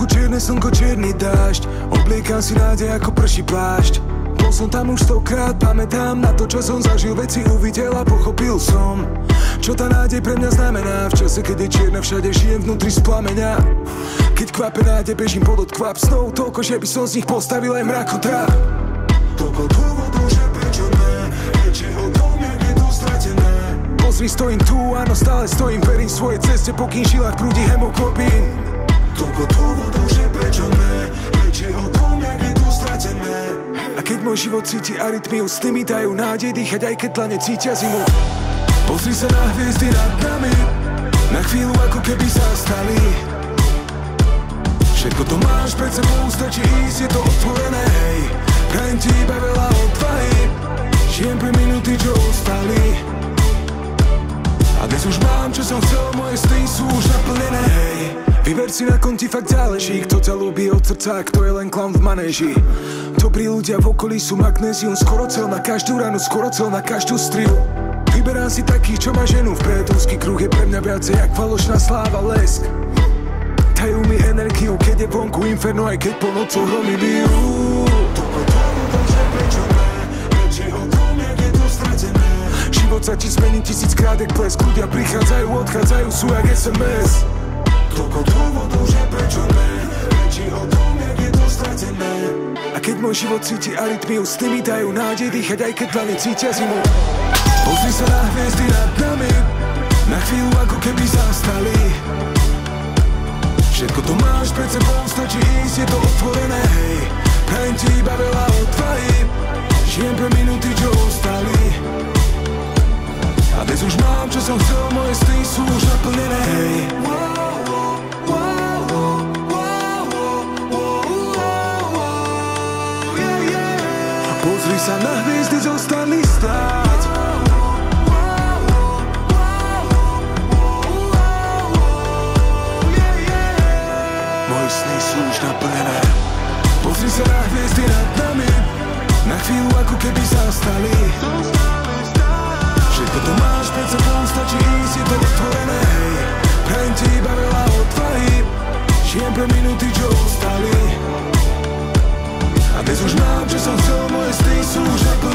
vonku čierne slnko, čierny dážď. Obliekam si nádej ako prší plášť. Bol som tam už stokrát, pamätám na to, čo som zažil. Veci uvidel a pochopil som, čo tá nádej pre mňa znamená. V čase, keď je čierne všade, žijem vnútri z plameňa. Keď kvape nádej, bežím pod odkvap snov. Toľko, že by som z nich postavil aj mrakotráp. Toľko dôvodov, že prečo ne, reči o tom, jak je to stratené. Pozri, stojím tu, áno, stále stojím, verím svojej ceste, pokým v žilách prúdi hemoglobín. Toľko dôvodov, že prečo ne, reči o tom, jak je to stratené. A keď môj život cíti arytmiu, sny mi dajú nádej dýchať, aj keď tlane cítia zimu. Pozri sa na hviezdy nad nami, na chvíľu ako keby sa stali. Všetko to máš pred sebou, stačí ísť, je to otvorené, hej. Prajem ti iba veľa odvahy, žijem pre minúty, čo ostali. A dnes už mám, čo som chcel, moje sny sú už naplnené, hej. Vyber si, na kom ti fakt záleží, kto ťa ľúbi od srdca, kto je len klaun v manéži. Dobrí ľudia v okolí sú magnézium, skoro cel na každú ranu, skoro cel na každú strihu. Vyberám si takých, čo ma ženú vpred, úzky kruh je pre mňa viacej jak falošná sláva, lesk. Dajú mi energiu, keď je vonku inferno, aj keď po nococh hromy bijú. Život sa ti zmení tisíckrát jak blesk, ľudia prichádzajú, odchádzajú, sú jak SMS. Toľko dôvodov, že prečo ne, reči o tom, jak je to stratené. A keď môj život cíti arytmiu, sny mi dajú nádej dýchať, aj keď tlane cítia zimu. Pozri sa na hviezdy nad nami, na chvíľu ako keby zastali. Všetko to máš pred sebou, stačí ísť, je to otvorené, hej. Prajem ti iba veľa odvahy, žijem pre minúty, čo ostali. A dnes už mám, čo som chcel, moje sny sú už naplnené, hej. Pozri sa na hviezdy, zostali stáť. Moje sny sú už naplnené. Pozri sa na hviezdy nad nami, na chvíľu ako keby zastali. Všetko to máš pred sebou, stačí ísť, je to otvorené, hej. Prajem ti iba veľa odvahy, žijem pre minúty, čo ostali. A dnes už mám, čo som chcel, moje sny sú už naplnené.